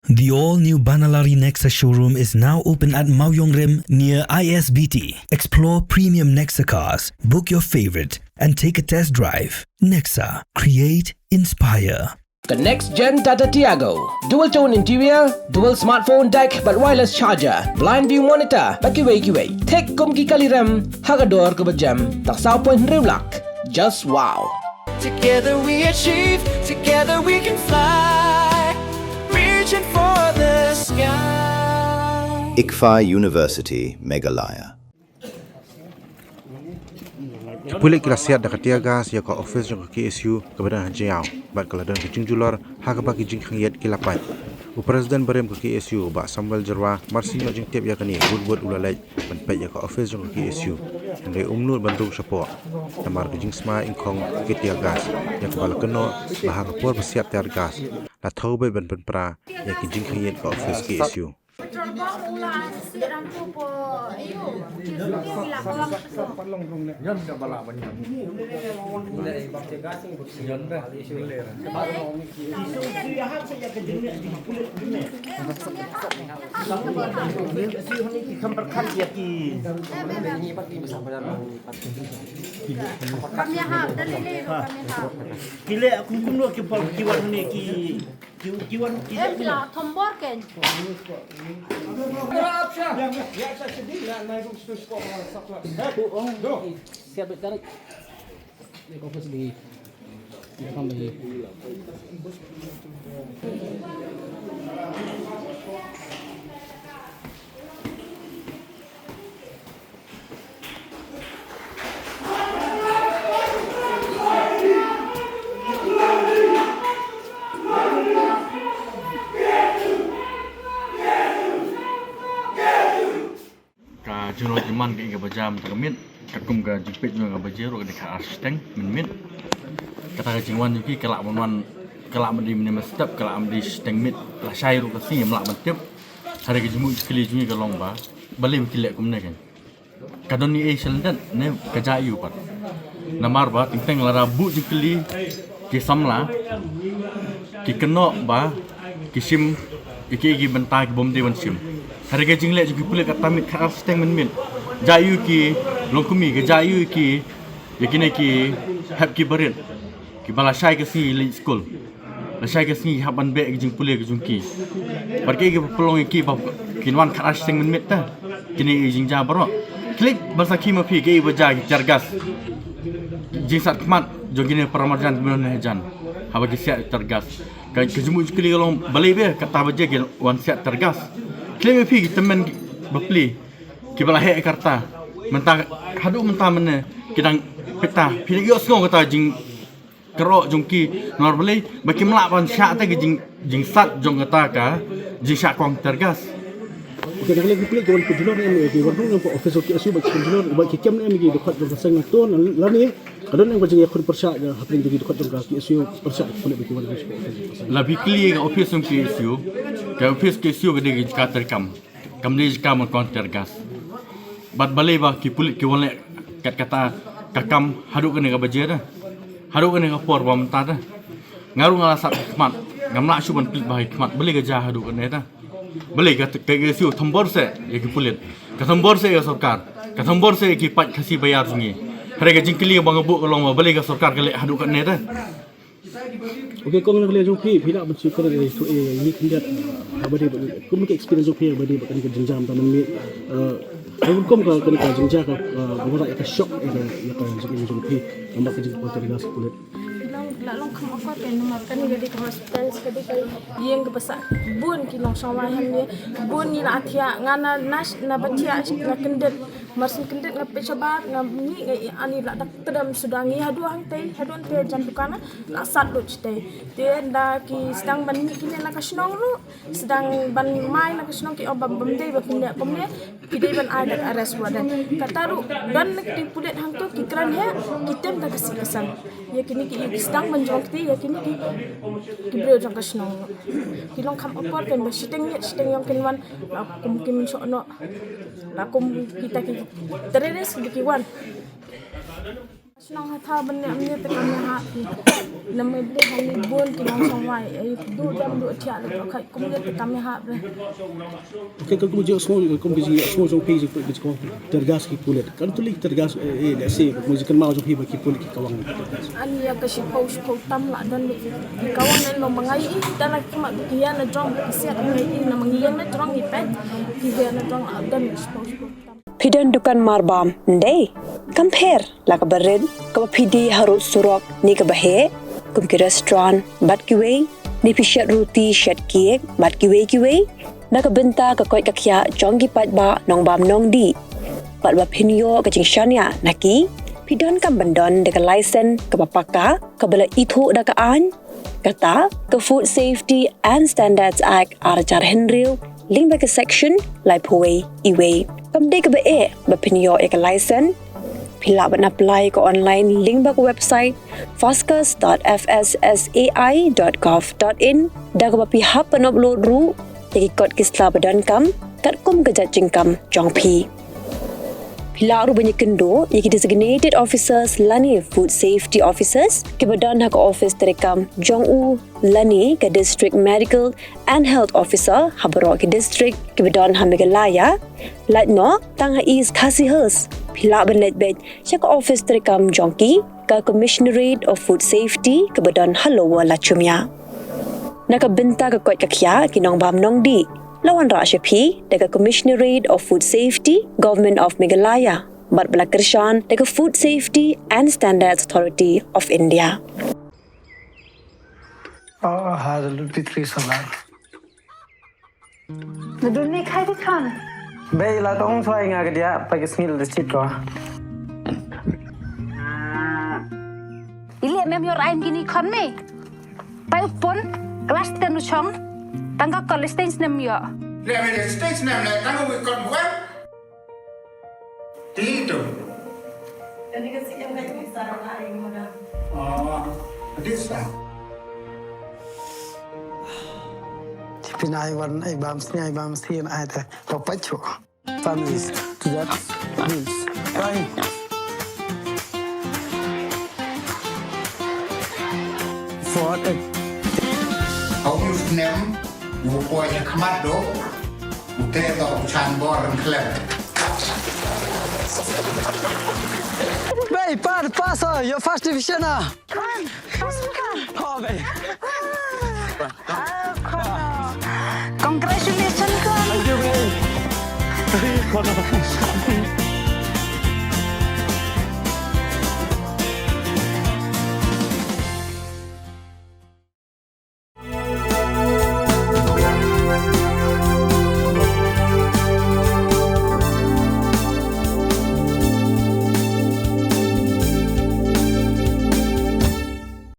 The all-new Banalari Nexa showroom is now open at Mauyongrim near ISBT. Explore premium Nexa cars, book your favorite, and take a test drive. Nexa. Create, inspire. The next gen Tata Tiago. Dual tone interior, dual smartphone deck but wireless charger, blind view monitor, bakiway. Take kumki kaliram, hagador kubajam, taksao point riulak. Just wow. Together we achieve, together we can fly, reaching for the sky. Ingkhong University, Meghalaya. Pulit kerasiat dekat gas ya ke Ophis yang ke KSU kepada Hanjiao bat keladan ke Jingjular hak bagi Ingkhong yet kilapat. Presiden Barim ke KSU ba Samuel Jerwa marsi yo jing tiap ya kani buat ulalai penpet ya ke Ophis yang ke KSU ndai umnur bantu support tamar ke Jingsma Ingkhong ke gas yang kepala keno bahang por bersiap gas la thau bai ban pra ya ke Ingkhong yet ke Ophis KSU. Juno Jerman ke bajam termit kakum ke jipit juga bajero ke dekat arsteng minmit kata ke jingwan yuki kelak monwan kelak mandi minima step kelak mandi steng mit la syai ru kasi melak mentip hari ke jemu kili jungi ke longba balik kilek kumne kan kadon ni asian dan ne kejayu pat namar ba tingteng la rabu jikli ki samla ki keno ba kisim iki bentai bom dewan sim harga jinglek juga Pulit kata mit kat steng min jayu ki longkumi ke jayu ki yakini ki hab ki barit ki balasai ke si li school balasai ke si haban be ke jing Pulit ke jungki pergi ke pelong ki ba kinwan kat steng min ta kini jing ja baro klik basa ki ma pi ke baja jargas jing sat mat jogine paramarjan kemudian hejan haba ki siat tergas ke jemu kili long balik be kata baja ke wan siat tergas Klima pi teman bapli kibala he karta mentah hadu mentah mana kidang peta pi yo sngo kata jing kerok jungki normally baki melak pan syak ta jing sat jong kata ka jing syak kong tergas Okey, dah lagi Pulit kawan penjualan ni di Rung yang Ophis KSU bagi penjualan bagi kem ni dekat dengan sang tuan lalu ni kalau yang bagi aku persyak dah happening dekat dengan KSU persyak Pulit bagi kawan lebih clear ke Ophis KSU ke Ophis KSU ke dia kata kam dia kam kon tergas bat balai ba ki Pulit ki wala kata kakam hadu kena ke baje dah hadu kena ke por ba mentah dah ngaru ngalasat khmat ngamla syuban Pulit ba khmat beli ke jah hadu kena dah beli ke KSU thambor se ya ki Pulit ke thambor se ya sarkar ke thambor se ki pat kasi bayar sungi harga jingkili bang bu kolong beli ke sarkar ke hadu kena dah. Okey, kau nak lihat Jopi, tidak bersyukur dari itu ini kendat abadi. Kau mungkin experience Jopi abadi bukan ke jenjang taman ni. Kau kena ke jenjang ke orang yang shock yang Jopi, nampak ke jenjang terlihat Pulit. Long kam apa kan makan jadi ke hospital sekali kali yang ke besar bun kilong sama yang ni bun ni lah atia ngana nas na batia na kendet marsin kendet na pecabat na ni ani lah dak tedam sudangi hadu hangtai jan bukana la sat lu cite dia da ki sedang ban ni kini na kasnong lu sedang ban mai na kasnong ki obam bamde ba pindah komne pidai ban ada arrest wadan kataru dan di Pulit hang tu ki kran he kitem da kasi kesan ya kini ki sedang menjongti ya kini ki bro jang kasnong kilong kam apor kan ba siteng yang kenwan kum kim sono la kum kita ki tereres di kiwan Senang hata benda te kami ha nama beli hari bon ki nong sawai ai du jam du tia le kai kum le te kami ha be Okey, kalau kemudian semua jom pergi ke tergas ki Pulit. Kan tu lik tergas let's say kemudian mau jom pergi ki Pulit ki kawang. ani ya kasi pau tam la dan kawan en lo mangai dan lagi mak dia na jong siat ngai na mangiang na jong ni pet dia na jong dan pau tam Pidan dukan marbam ndai compare la ka barid ka pidi harut surok ni ka bahe kum ki restaurant bat ki wei ni pishat roti shat cake bat ki wei na ka benta ka koi ka khya jong ki pat ba nong bam nong di pat ba phinyo ka jing shania naki pidan kam bandon de ka license ka papaka ka bala ithu da ka an kata ka Food Safety and Standards Act arjar henril link ba ka section lai phoi iwe kam de ka ba e ba phinyo e ka license pila ban apply ko online link ba ko website foscus.fssai.gov.in da ka ba pi hap ban upload ru tegi kot kisla badan kam kat kum ka jajing kam jong pi pila ru banyak kendo yaki designated officers lani food safety officers ke badan ha ka office terekam jong u lani ka district medical and health officer habaro ke district ke badan ha megalaya latno tang ha is khasihers pila ban let bed ka office terekam jongki ka commissionerate of food safety ke badan halowa lachumya nakabenta ka kot kakya kinong bam nong di lawan ra shapi daga commissionerate of food safety government of Meghalaya bat balakershan daga food safety and standards authority of India hada lupitri salar nadunni khai di khan be la tong thoi nga ka dia pa ki snil de chit ko ile mem yor aim gini khon me pai upon class ten chong tangga college stage nem yo le me stage nem le tangga we kon web tito jadi kasi yang ngai sarang ai moda this pinai wan ai bam snai bam sien ai ta to pacho families to that means right for the ông nem wo po ya khamat do ute do chan bor klem Bay, pass your first division ah. khan Oh, bay. congratulations khan Thank you, bay.